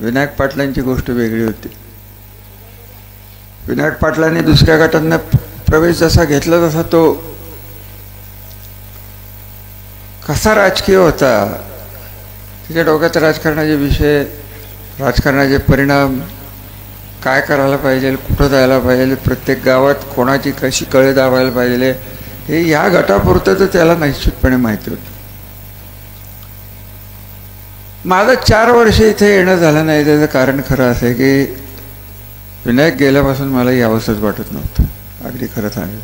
विनायक पाटलांची गोष्ट वेगळी होती. विनायक पाटलांनी दुसऱ्या गटांना प्रवेश जसा घेतला तसा तो कसा राजकीय होता, त्याच्या डोक्यात राजकारणाचे विषय, राजकारणाचे परिणाम, काय करायला पाहिजे, कुठं जायला पाहिजे, प्रत्येक गावात कोणाची कशी कळे दाबायला पाहिजे, हे या गटापुरतं तर त्याला निश्चितपणे माहिती होतं. माझं 4 वर्ष इथे येणं झालं नाही. त्याचं कारण खरं असं आहे की विनायक गेल्यापासून मला यावंसंच वाटत नव्हतं. अगदी खरं सांगेल,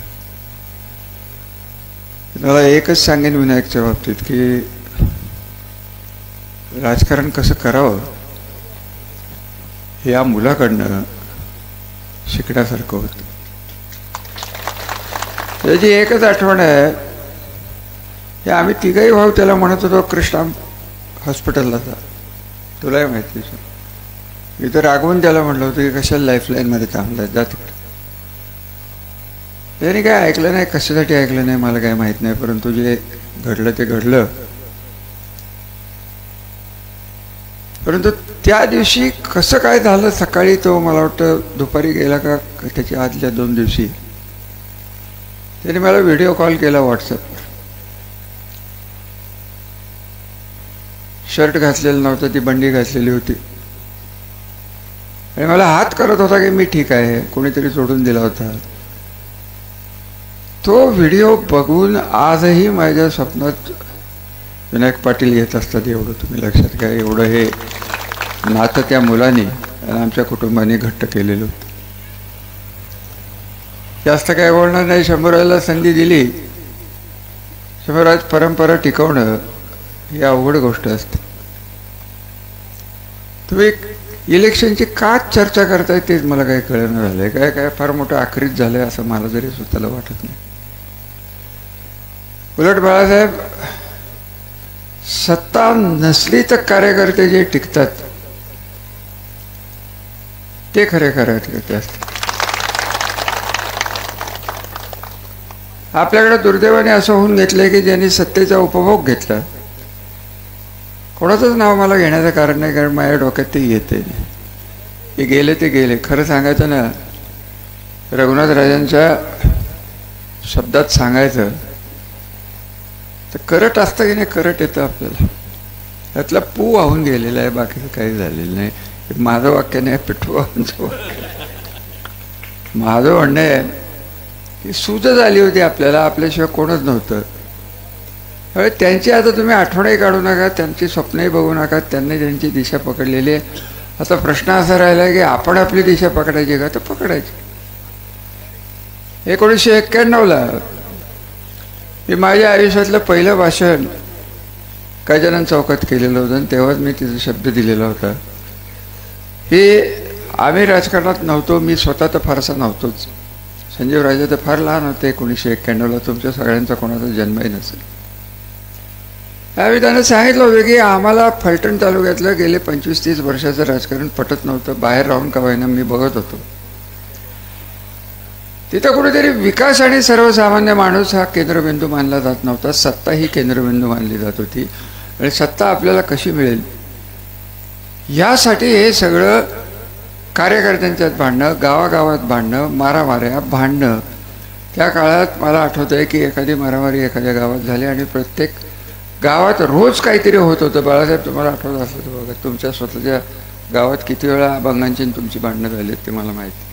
मला एकच सांगेन विनायकच्या बाबतीत की राजकारण कसं करावं हे या मुलाकडनं शिकण्यासारखं होतं. त्याची एकच आठवण आहे की आम्ही तिघही भाऊ त्याला म्हणत होतो कृष्णा हॉस्पिटलला जा, तुलाही माहिती. मी तर रागवून त्याला म्हटलं होतं की कशाला लाईफलाईनमध्ये थांबलाय, जा तिकडे. त्याने काय ऐकलं नाही. कशासाठी ऐकलं नाही मला काय माहीत नाही, परंतु जे घडलं ते घडलं. परंतु त्या दिवशी कसं काय झालं, सकाळी तो मला वाटतं दुपारी गेला का त्याच्या आदल्या 2 दिवशी त्याने मला व्हिडिओ कॉल केला व्हॉट्सअपवर. शर्ट घातलेलं नव्हतं, ती बंडी घातलेली होती आणि मला हात करत होता की मी ठीक आहे, कोणीतरी सोडून दिला होता. तो व्हिडिओ बघून आजही माझ्या स्वप्नात विनायक पाटील येत असतात. एवढं तुम्ही लक्षात घ्या. एवढं हे नातं त्या मुलाने आणि आमच्या कुटुंबाने घट्ट केलेलं होतं. जास्त काय बोलणार नाही. शंभूराजला संधी दिली. शंभूराज परंपरा टिकवणं ही अवघड गोष्ट असते. तुम्ही इलेक्शनची का चर्चा करताय तेच मला काही कळणं झालंय. काय काय फार मोठं आखरीत झालंय असं मला जरी स्वतःला वाटत नाही. उलट बाळासाहेब, सत्ता नसली तर कार्यकर्ते जे टिकतात ते खरे कार्यकर्ते असतात. आपल्याकडे दुर्दैवाने असं होऊन घेतलंय की ज्यांनी सत्तेचा उपभोग घेतला. कोणाचंच नाव मला घेण्याचं कारण नाही, कारण माझ्या डोक्यात ते येते. ते गेले ते गेले. खरं सांगायचं ना, रघुनाथ राजांच्या शब्दात सांगायचं तर करट असतं की नाही, करट येतं आपल्याला. त्यातला पू वाहून गेलेला आहे, बाकीचं काही झालेलं नाही. माझं वाक्य नाही, पिठवांचं वाक्य. माझं म्हणणं आहे की सूजच आली होती आपल्याला, आपल्याशिवाय कोणच नव्हतं. त्यामुळे त्यांची आता तुम्ही आठवणही काढू नका, त्यांची स्वप्नही बघू नका. त्यांनी त्यांची दिशा पकडलेली आहे. आता प्रश्न असा राहिला की आपण आपली दिशा पकडायची का, तर पकडायची. 1991ला मी माझ्या आयुष्यातलं पहिलं भाषण गजानन चौकात केलेलं होतं. तेव्हाच मी तिचा शब्द दिलेला होता की आम्ही राजकारणात नव्हतो. मी स्वतः तर फारसा नव्हतोच. संजीव राजे तर फार लहान होते 1991ला. तुमच्या सगळ्यांचा कोणाचा जन्मही नसेल. त्यावेळी त्यानं सांगितलं होतं की आम्हाला फलटण तालुक्यातलं गेले 25-30 वर्षाचं राजकारण पटत नव्हतं. बाहेर राहून का होईना मी बघत होतो. तिथं कुठेतरी विकास आणि सर्वसामान्य माणूस हा केंद्रबिंदू मानला जात नव्हता. सत्ता ही केंद्रबिंदू मानली जात होती. आणि सत्ता आपल्याला कशी मिळेल यासाठी हे सगळं कार्यकर्त्यांच्यात भांडणं, गावागावात भांडणं, मारामाऱ्या, भांडणं. त्या काळात मला आठवतं आहे की एखादी मारामारी एखाद्या गावात झाली आणि प्रत्येक गावात रोज काहीतरी होत होतं. बाळासाहेब, तुम्हाला आठवत असलं तर बघा, तुमच्या स्वतःच्या गावात किती वेळा अभंगांची तुमची भांडणं झालीत ते मला माहिती.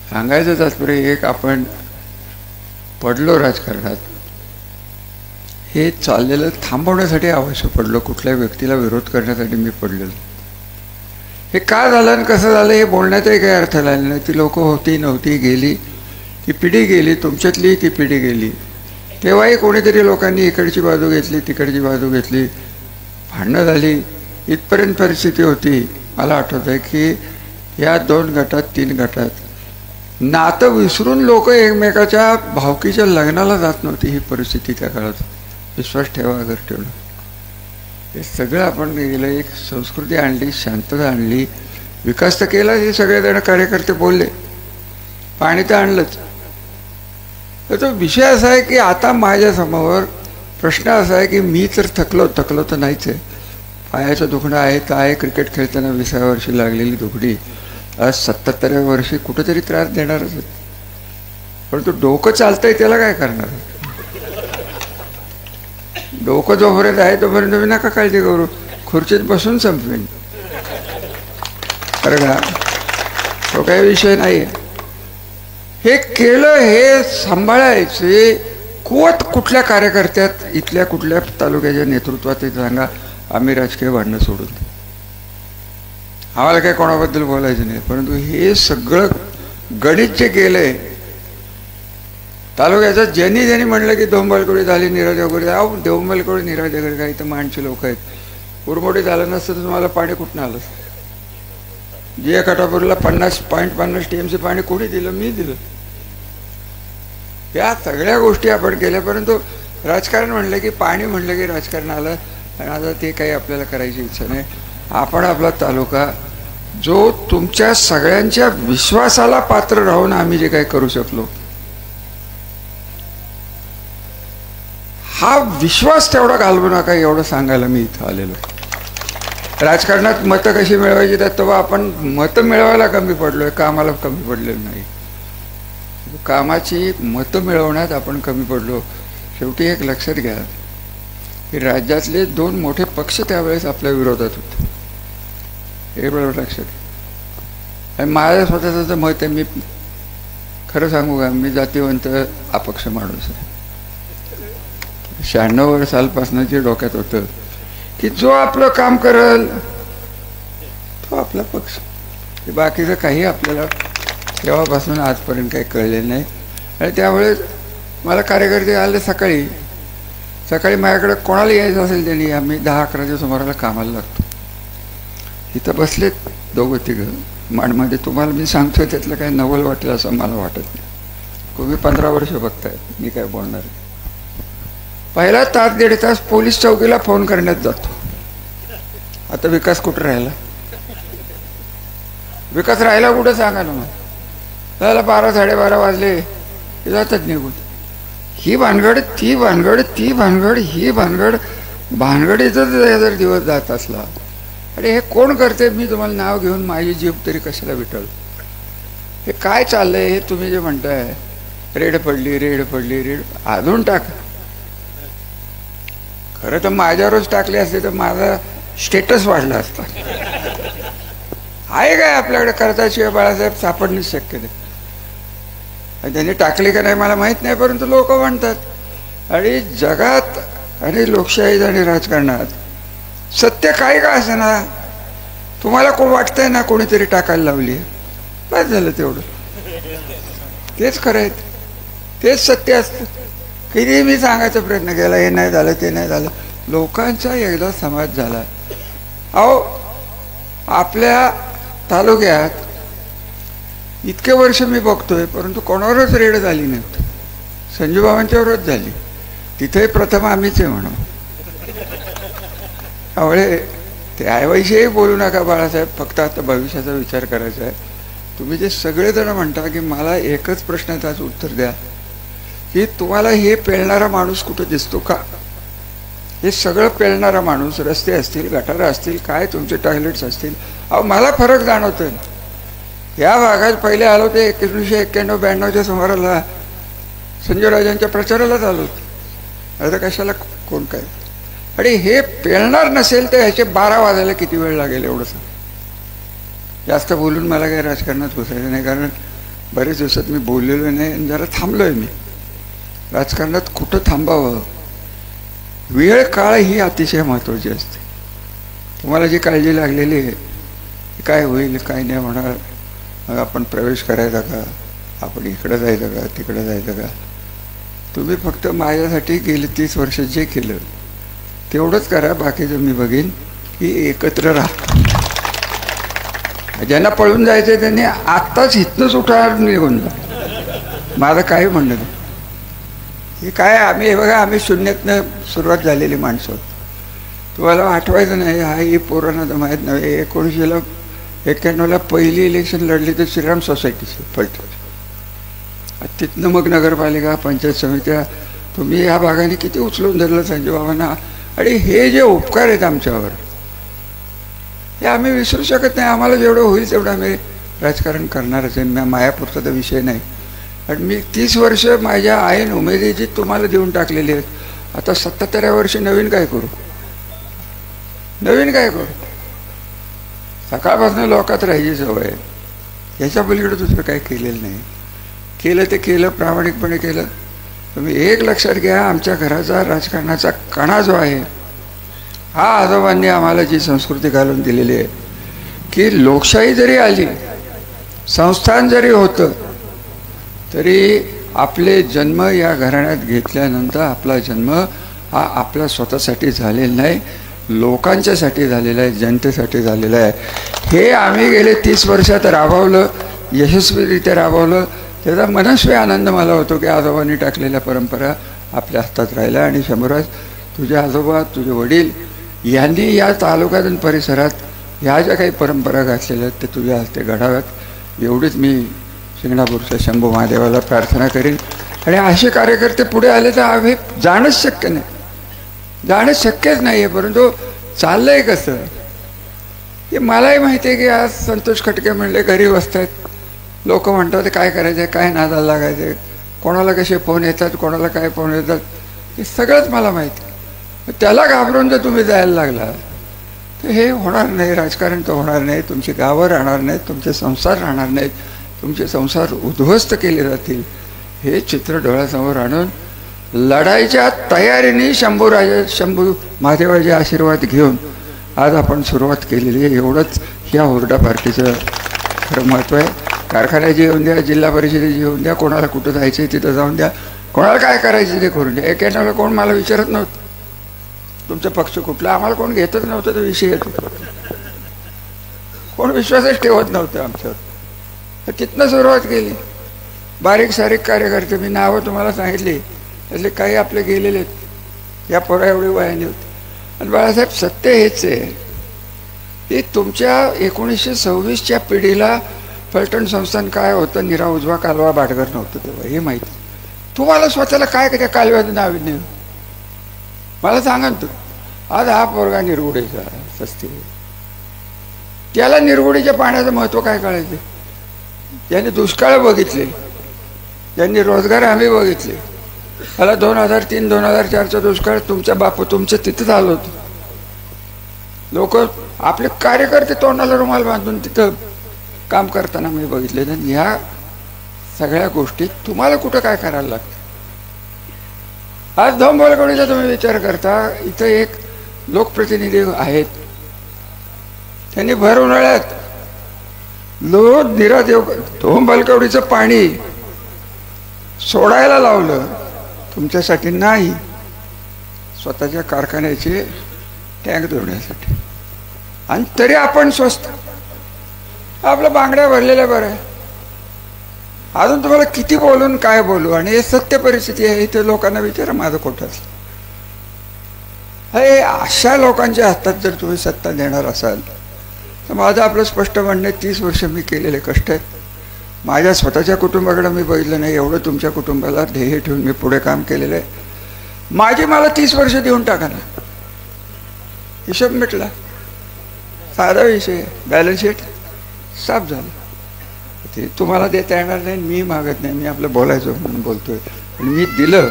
सांगायचं तात्पर्य एक, आपण पडलो राजकारणात, हे चाललेलं थांबवण्यासाठी आवश्यक पडलो. कुठल्याही व्यक्तीला विरोध करण्यासाठी मी पडलेलो. हे का झालं आणि कसं झालं हे बोलण्याचाही काही अर्थ लागला नाही. ती लोकं होती नव्हती, गेली, ती पिढी गेली, तुमच्यातली ती पिढी गेली. तेव्हाही कोणीतरी लोकांनी इकडची बाजू घेतली, तिकडची बाजू घेतली, भांडणं झाली. इथपर्यंत परिस्थिती होती. मला आठवतं आहे की या 2 गटात 3 गटात नातं विसरून लोक एकमेकाच्या भावकीच्या लग्नाला जात नव्हती. ही परिस्थिती त्या काळात. विश्वास ठेवा, अगर ठेवलं. हे सगळं आपण गेलं, एक संस्कृती आणली, शांतता आणली, विकास तर केला. हे सगळेजण कार्यकर्ते बोलले, पाणी तर आणलंच. तर तो विषय असा आहे की आता माझ्यासमोर प्रश्न असा आहे की मी तर थकलो तर नाहीच आहे. पायाचं दुखणं आहे तर आहे, क्रिकेट खेळताना 20व्या वर्षी लागलेली दुखडी आज 77व्या वर्षी कुठंतरी त्रास देणारच आहे. परंतु डोकं चालतंय त्याला काय करणार? डोकं जोपर्यंत आहे तोपर्यंत मी नका काळजी करू, खुर्चीत बसून संपवेन. बरं का, तो काही विषय नाही. हे केलं, हे सांभाळायचे कुवत कुठल्या कार्यकर्त्यात, इथल्या कुठल्या तालुक्याच्या नेतृत्वात सांगा. आम्ही राजकीय भांडणं सोडून, आम्हाला काही कोणाबद्दल बोलायचं नाही. परंतु हे सगळं गणित जे केलंय तालुक्याचं, ज्यांनी म्हणलं की डोंबलकोडी झाली निराज वगैरे, अहो डोंबलकोडी निराज वगैरे काही तर माणसे लोक आहेत. उरमोडी झालं नसतं तर तुम्हाला पाणी कुठून आलं? जे कटापूरला 50.50 TMC पाणी कोणी दिलं? मी दिलं. या सगळ्या गोष्टी आपण केल्या. परंतु राजकारण म्हणलं की, पाणी म्हणलं की राजकारण आलं. आणि आता ते काही आपल्याला करायची इच्छा नाही. आपण आपला तालुका जो तुमच्या सगळ्यांच्या विश्वासाला पात्र राहून आम्ही जे काही करू शकलो, हा विश्वास तेवढा घालवू नका एवढं सांगायला मी इथं आलेलो. राजकारणात मतं कशी मिळवायची त्यात तेव्हा आपण मतं मिळवायला कमी पडलोय, कामाला कमी पडलेलं नाही. कामाची मतं मिळवण्यात आपण कमी पडलो. शेवटी एक लक्षात घ्या की राज्यातले 2 मोठे पक्ष त्यावेळेस आपल्या विरोधात होते. हे बरोबर लक्षात घ्या. आणि माझं स्वतःचं मत आहे, मी खरं सांगू का, मी जातीवंत अपक्ष माणूस आहे. 96 सालपासून जे डोक्यात होतं की जो आपलं काम करल तो आपला पक्ष, बाकीचं काही आपल्याला तेव्हापासून आजपर्यंत काही कळलेलं नाही. आणि त्यामुळे मला कार्यकर्ते आले सकाळी माझ्याकडे कोणाला यायचं असेल त्यांनी, आम्ही 10-11च्या सुमाराला कामाला लागतो. इथं बसलेत 2-3 माडमध्ये. तुम्हाला मी सांगतोय त्यातलं काही नवल वाटेल असं मला वाटत नाही. तुम्ही 15 वर्ष बघताय, मी काय बोलणार आहे. पहिला तास 1.5 तास पोलीस चौकीला फोन करण्यात जातो. आता विकास कुठं राहिला? विकास राहिला कुठं सांगा ना. मग त्याला 12-12:30 वाजले की जातात निघून. ही भानगड, ती भानगड, ती भानगड, ही भानगडीतच जर दिवस जात असला. अरे हे कोण करते? मी तुम्हाला नाव घेऊन माझी जीभ तरी कशाला विटल? हे काय चाललंय? हे तुम्ही जे म्हणताय रेड पडली अजून टाका. खरं तर माझ्यावरच टाकले असते तर माझा स्टेटस वाढला असता. आहे काय आपल्याकडे करताशिवाय बाळासाहेब सापडणेच शक्य नाही. त्यांनी टाकली का नाही मला माहीत नाही, परंतु लोक म्हणतात. आणि जगात आणि लोकशाहीत आणि राजकारणात सत्य काय का असं ना, तुम्हाला कोण वाटतंय ना कोणीतरी टाकायला लावली, बस झालं तेवढं. तेच खरं आहे, तेच सत्य असतं. किती मी सांगायचा प्रयत्न केला, हे नाही झालं ते नाही झालं. लोकांचा एकदा समाज झाला. अहो आपल्या तालुक्यात इतके वर्ष मी बघतोय, परंतु कोणावरच रेड झाली नाही. संजूबाबांच्यावरच झाली. तिथे प्रथम आम्हीच आहे म्हणून. त्यामुळे त्याविषयी बोलू नका बाळासाहेब, फक्त आता भविष्याचा विचार करायचा आहे. तुम्ही जे सगळेजण म्हणता की मला एकच प्रश्नाचं उत्तर द्या की तुम्हाला हे पेलणारा माणूस कुठं दिसतो का? हे सगळं पेलणारा माणूस, रस्ते असतील, गटारं असतील, काय तुमचे टॉयलेट्स असतील, अहो मला फरक जाणवतोय. या भागात पहिले आलो ते 1991-92च्या सुमाराला संजयराजांच्या प्रचारालाच आलो होतो. आता कशाला कोण काय? आणि हे पेलणार नसेल तर ह्याचे 12 वाजायला किती वेळ लागेल एवढंच. जास्त बोलून मला काही राजकारणात घुसायचं नाही, कारण बरेच दिवसात मी बोललेलो नाही आणि जरा थांबलोय मी. राजकारणात कुठं थांबावं, वेळ काळ ही अतिशय महत्त्वाची असते. तुम्हाला जी काळजी लागलेली आहे काय होईल काय नाही होणार, मग आपण प्रवेश करायचा का, आपण इकडं जायचं का तिकडं जायचं का. तुम्ही फक्त माझ्यासाठी गेले 30 वर्ष जे केलं तेवढंच करा, बाकीचं मी बघीन की एकत्र राहा. ज्यांना पळून जायचं त्यांनी आत्ताच इथनंच उठार निघून जा. माझं काही म्हणणं नाही. हे काय आम्ही, हे बघा आम्ही शून्यातनं सुरुवात झालेली माणसं होतो. तुम्हाला आठवायचं नाही, हा ही पोरांना तर माहीत नाही. 1991ला पहिली इलेक्शन लढली तर श्रीराम सोसायटीची पलटली. तिथनं मग नगरपालिका, पंचायत समित्या. तुम्ही या भागाने किती उचलून धरलं संजयबाबांना. आणि हे जे उपकार आहेत आमच्यावर, हे आम्ही विसरू शकत नाही. आम्हाला जेवढं होईल तेवढं आम्ही राजकारण करणारच आहे. मायापुरता तर विषय नाही. पण मी 30 वर्ष माझ्या आईन उमेदीची तुम्हाला देऊन टाकलेली आहेत. आता 77व्या वर्षी नवीन काय करू? नवीन काय करू? सकाळपासून लोकात राहायची सवय. याच्या पलीकडे दुसरं काही केलेलं नाही. केलं ते केलं, प्रामाणिकपणे केलं. तुम्ही एक लक्षात घ्या, आमच्या घराचा राजकारणाचा कणा जो आहे हा आजोबांनी आम्हाला जी संस्कृती घालून दिलेली आहे की लोकशाही जरी आली, संस्थान जरी होतं, तरी आपले जन्म या घराण्यात घेतल्यानंतर आपला जन्म हा आपल्या स्वतःसाठी झालेला नाही, लोकांच्यासाठी झालेला आहे, जनतेसाठी झालेला आहे. हे आम्ही गेले 30 वर्षात राबवलं, यशस्वीरित्या राबवलं. त्याचा मनस्वी आनंद मला होतो की आजोबांनी टाकलेल्या परंपरा आपल्या हातात राहिल्या. आणि शंभूराज, तुझे आजोबा, तुझे वडील यांनी या तालुक्यात आणि परिसरात ह्या ज्या काही परंपरा घातलेल्या आहेत ते तुझ्या हस्ते घडाव्यात, एवढीच मी शिंगणापूरच्या शंभू महादेवाला प्रार्थना करीन. आणि असे कार्यकर्ते पुढे आले तर आम्ही जाणंच शक्य नाही, जाणं शक्यच नाही आहे. परंतु चाललंय कसं हे मलाही माहिती आहे की आज संतोष खटके म्हणले घरी बसतायत, लोक म्हणतात काय करायचं, काय नादाला लागायचं, कोणाला कसे फोन येतात, कोणाला काय फोन येतात, हे सगळंच मला माहिती. त्याला घाबरून जर तुम्ही जायला लागला तर हे होणार नाही. राजकारण तर होणार नाही, तुमची गावं राहणार नाहीत, तुमचे संसार राहणार नाहीत, तुमचे संसार उद्ध्वस्त केले जातील. हे चित्र डोळ्यासमोर आणून लढाईच्या तयारीने शंभू महादेवाचे आशीर्वाद घेऊन आज आपण सुरुवात केलेली आहे. एवढंच ह्या हुरडा पार्टीचं खरं महत्त्व आहे. कारखान्याची येऊन द्या, जिल्हा परिषदेची येऊन द्या, कोणाला कुठं जायचं आहे तिथं जाऊन द्या, कोणाला काय करायचं ते करून द्या. एकेकाला कोण मला विचारत नव्हतं तुमचा पक्ष कुठला, आम्हाला कोण घेतच नव्हतं, तो विषय येतो, कोण विश्वासच ठेवत नव्हतं आमच्यावर. तर तिथनं सुरुवात केली. बारीक सारीक कार्यकर्ते, मी नावं तुम्हाला सांगितली, त्यातले काही आपले गेलेले आहेत, या पोरा एवढी वयाने होती. आणि बाळासाहेब, सत्य हेच आहे की तुमच्या 1926च्या पिढीला फलटण संस्थान काय होतं, निरा उजवा कालवा बाटगर नव्हतं तेव्हा, हे माहिती. तुम्हाला स्वतःला काय त्या कालव्याचं नाव नाही मला सांगा तू. आज हा पोरगा निरगुडेचा सस्ती, त्याला निरगुडीच्या पाण्याचं महत्त्व काय कळायचं? ज्यांनी दुष्काळ बघितले, ज्यांनी रोजगार हमी बघितले. मला 2003-2004चा दुष्काळ तुमच्या बापू तुमच्या तिथंच आलो होतो. लोक आपले कार्यकर्ते तोंडाला रुमाल बांधून तिथं काम करताना मी बघितले. ह्या सगळ्या गोष्टी तुम्हाला कुठं काय करायला लागतं. आज धोंबलकवडीचा तुम्ही विचार करता, इथं एक लोकप्रतिनिधी आहेत, त्यांनी भर उन्हाळ्यात धोंबलकवडीचं पाणी सोडायला लावलं, तुमच्यासाठी नाही, स्वतःच्या कारखान्याचे टँक धुण्यासाठी. आणि तरी आपण स्वस्त आपल्या बांगड्या भरलेल्या बरं आहे. अजून तुम्हाला किती बोलून काय बोलू. आणि हे सत्य परिस्थिती आहे. इथे लोकांना विचारा माझं खोटं असलं. हे अशा लोकांच्या हातात जर तुम्ही सत्ता देणार असाल तर माझं आपलं स्पष्ट म्हणणं, 30 वर्ष मी केलेले कष्ट आहेत. माझ्या स्वतःच्या कुटुंबाकडे मी बघितलं नाही, एवढं तुमच्या कुटुंबाला ध्येय ठेवून मी पुढे काम केलेलं आहे. माझी मला 30 वर्ष देऊन टाका ना, हिशोब मिटला, साधा विषय, बॅलन्स शीट साफ झालं. ते तुम्हाला देता येणार नाही, मी मागत नाही, मी आपलं बोलायचं म्हणून बोलतोय. पण मी दिलं,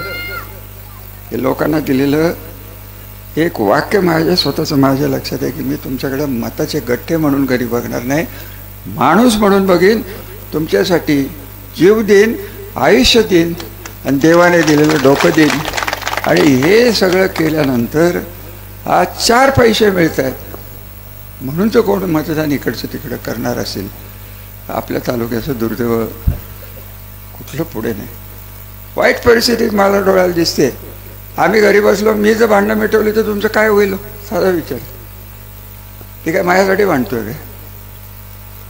हे लोकांना दिलेलं एक वाक्य माझ्या स्वतःचं माझ्या लक्षात आहे की मी तुमच्याकडे मताचे गठ्ठे म्हणून कधी बघणार नाही, माणूस म्हणून बघीन. तुमच्यासाठी जीव देईन, आयुष्य देईन आणि देवाने दिलेलं डोकं देईन. आणि हे सगळं केल्यानंतर आज 4 पैसे मिळत आहेत म्हणून तर कोण मतदान इकडचं तिकडं करणार असेल. आपल्या तालुक्याचं दुर्दैव कुठलं पुढे नाही. वाईट परिस्थितीत मला डोळ्याला दिसते. आम्ही घरी बसलो, मी जर भांडणं मिटवली तर तुमचं काय होईल? साधा विचार. ते काय माझ्यासाठी भांडतोय काय?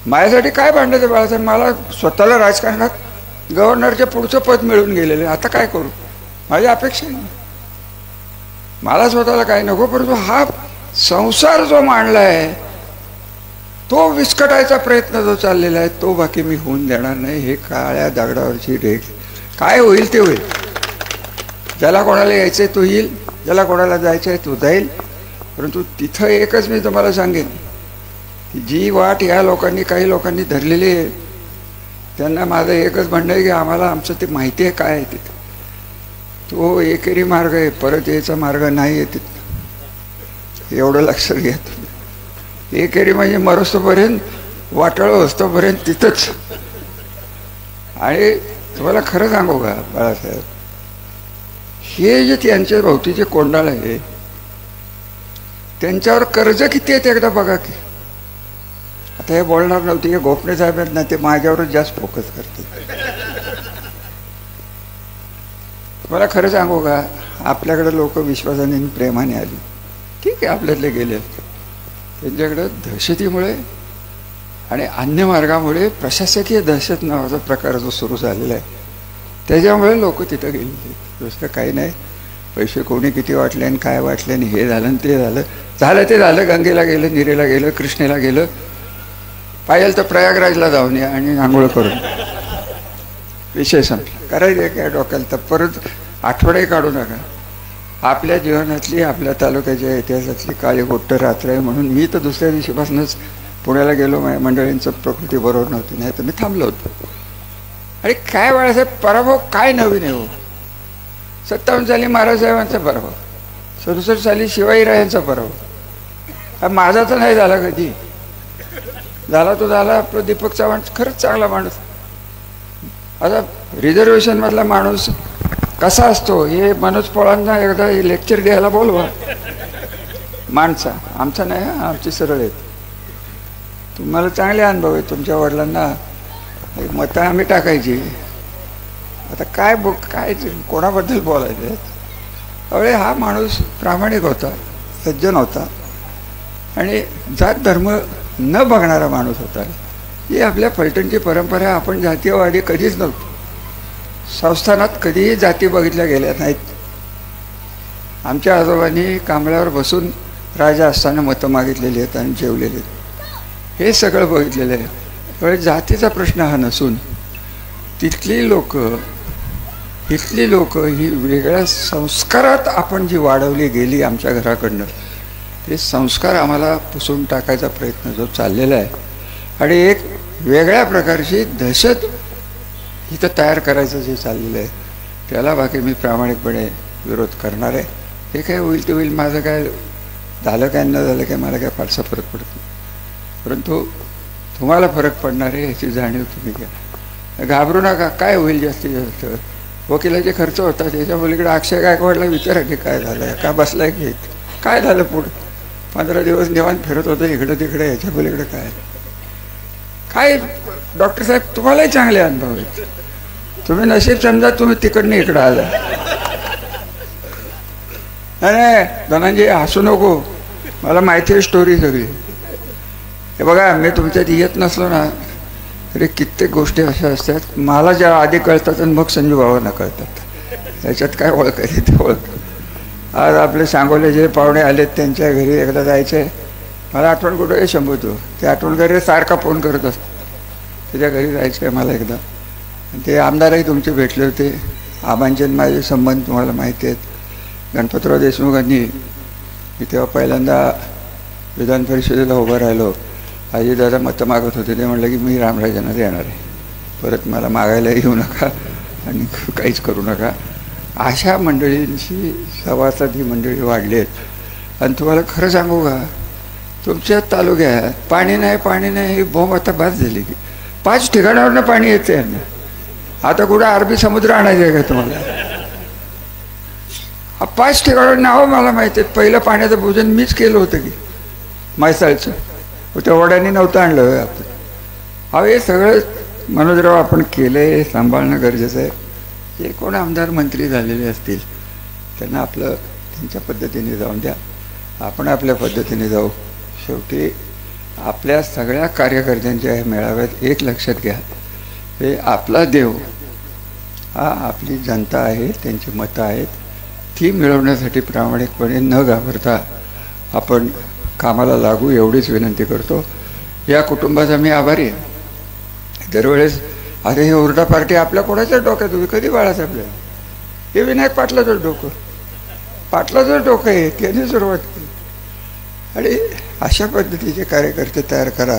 माझ्यासाठी काय भांडायचं बाळासाहेब? मला स्वतःला राजकारणात गव्हर्नरच्या पुढचं पद मिळून गेलेलं आहे. आता काय करू? माझी अपेक्षा नाही, मला स्वतःला काय नको. परंतु हा संसार जो मांडला आहे तो विस्कटायचा प्रयत्न जो चाललेला आहे तो बाकी मी होऊन देणार नाही. हे काळ्या दगडावरची रेख, काय होईल ते होईल. ज्याला कोणाला यायचंय तो येईल, ज्याला कोणाला जायचं आहे तो जाईल. परंतु तिथं एकच मी तुम्हाला सांगेन, जी वाट या लोकांनी काही लोकांनी धरलेली आहे, त्यांना माझं एकच म्हणणं आहे की आम्हाला आमचं ते माहिती आहे काय आहे तिथं. तो एकेरी मार्ग आहे, परत यायचा मार्ग नाही आहे तिथं, एवढं लक्षात घ्या तुम्ही. एकेरी म्हणजे मरोस्तोपर्यंत, वाटाळं असतोपर्यंत तिथंच. आणि तुम्हाला खरं सांगू का बाळासाहेब, हे जे त्यांच्या भोवतीचे कोंडाळ आहे त्यांच्यावर कर्ज किती आहे ते एकदा बघा की. आता हे बोलणार नव्हते, हे गोपने साहेब आहेत ना, ते माझ्यावरच जास्त फोकस करते. मला खरं सांगू का, आपल्याकडे लोक विश्वासाने प्रेमाने आली, ठीक आहे, आपल्यातले गेले असते. त्यांच्याकडं दहशतीमुळे आणि अन्य मार्गामुळे प्रशासकीय दहशत नावाचा प्रकार जो सुरू झालेला आहे त्याच्यामुळे लोक तिथं गेलेले. दुसरं काही नाही. पैसे कोणी किती वाटले आणि काय वाटले आणि हे झालं आणि ते झालं, ते झालं. गंगेला गेलं, निरेला गेलं, कृष्णेला गेलं, पाहिजे तर प्रयागराजला जाऊन या आणि आंघोळ करून विषय संपला. करायचं काय डोक्याला, तर परत आठवडे काढू नका. आपल्या जीवनातली, आपल्या तालुक्याच्या इतिहासातली काळी गोष्ट रात्र आहे. म्हणून मी तर दुसऱ्या दिवशीपासूनच पुण्याला गेलो. माझ्या मंडळींचं प्रकृती बरोबर नव्हती, नाही तर मी थांबलो होतो. अरे काय बाळासाहेब, पराभव काय नवीन आहे हो. 57 साली महाराजसाहेबांचा पराभव, 67 साली शिवाजीरायांचा पराभव. माझा तर नाही झाला कधी, झाला तो झाला. आपलं दीपक चव्हाण खरंच चांगला माणूस. आता रिझर्वेशन मधला माणूस कसा असतो हे मनोज पोळांना एकदा लेक्चर द्यायला बोलवा. माणसा आमचा नाही, आमची सरळ आहेत. तुम्हाला चांगले अनुभव आहे, तुमच्या वडिलांना मतं आम्ही टाकायची. आता काय काय कोणाबद्दल बोलायचं. त्यावेळे हा माणूस प्रामाणिक होता, सज्जन होता आणि जात धर्म न बघणारा माणूस होता. ही आपल्या फलटणची परंपरा. आपण जातीयवादी कधीच नव्हतो. संस्थानात कधीही जाती बघितल्या गेल्या नाहीत. आमच्या आजोबांनी कांबळ्यावर बसून राजा असताना मतं मागितलेली आहेत आणि जेवलेले आहेत. हे सगळं बघितलेलं आहे. त्यामुळे जातीचा प्रश्न हा नसून तिथली लोक ही वेगळ्या संस्कारात आपण जी वाढवली गेली आमच्या घराकडनं, ते संस्कार आम्हाला पुसून टाकायचा प्रयत्न जो चाललेला आहे आणि एक वेगळ्या प्रकारची दहशत इथं तयार करायचं जे चाललेलं आहे त्याला बाकी मी प्रामाणिकपणे विरोध करणार आहे. हे काय होईल ते होईल, माझं काय झालं काय न झालं काय मला काय फारसा फरक पडत नाही. परंतु तुम्हाला फरक पडणार आहे याची जाणीव तुम्ही घ्या. घाबरू नका. काय होईल जास्तीत जास्त, वकिलाचे खर्च होतात. त्याच्या पलीकडे अक्षय गायकवाडला विचारा की काय झालं, का बसलाय की काय झालं, पुढं 15 दिवस निवांत फिरत होतं इकडं तिकडे, याच्या पलीकडे काय काय. डॉक्टर साहेब तुम्हालाही चांगले अनुभव आहेत. तुम्ही नशीब समजा तुम्ही तिकडनं इकडं आला. नाही धनंजय हसू नको, मला माहिती आहे स्टोरी सगळी. हे बघा, मी तुमच्यात येत नसलो ना तरी कित्येक गोष्टी अशा असतात मला ज्या आधी कळतात आणि मग संजू भावांना कळतात. त्याच्यात काय ओळख आहे ते ओळख. आज आपले सांगोले जे पाहुणे आलेत त्यांच्या घरी एकदा जायचं आहे. मला आठवण कुठं आहे शंभूतो, ते आठवणकरी सारखा फोन करत असतात. त्याच्या घरी जायचं आहे मला एकदा. ते आमदारही तुमचे भेटले होते. आबांचे माझे संबंध तुम्हाला माहिती आहेत. गणपतराव देशमुखांनी, मी तेव्हा पहिल्यांदा विधान परिषदेला उभं राहिलो, अजितदादा मतं मागत होते. ते म्हटलं की मी रामराजांना देणार आहे, परत मला मागायला येऊ नका आणि काहीच करू नका. अशा मंडळींची सभासद ही मंडळी वाढली आहेत. आणि तुम्हाला खरं सांगू का, तुमच्या तालुक्यात पाणी नाही ही बोंब आता बाद झाली की 5 ठिकाणावरनं पाणी येते यांना. आता कुठं अरबी समुद्र आणायचं आहे का तुम्हाला? 5 ठिकाणावर नावं मला माहिती आहेत. पहिलं पाण्याचं भोजन मीच केलं होतं की म्हैसाळचं, त्या वड्याने नव्हतं आणलं आपण. हे सगळं मनोजराव आपण केलं आहे, सांभाळणं गरजेचं आहे. जे कोण आमदार मंत्री झालेले असतील त्यांना आपलं त्यांच्या पद्धतीने जाऊन द्या, आपण आपल्या पद्धतीने जाऊ. शेवटी आपल्या सगळ्या कार्यकर्त्यांच्या मेळाव्यात एक लक्षात घ्या, हे आपला देव हा आपली जनता आहे, त्यांची मतं आहेत. ती मिळवण्यासाठी प्रामाणिकपणे न घाबरता आपण कामाला लागू एवढीच विनंती करतो. या कुटुंबाचा मी आभारी आहे. दरवेळेस अरे हे ओरडा पार्टी आपल्या कोणाच्या डोक्यात तुम्ही कधी बाळासाहेब आपल्याला, हे विनायक पाटलाचं डोकं आहे, त्याने सुरुवात केली. आणि अशा पद्धतीचे कार्यकर्ते तयार करा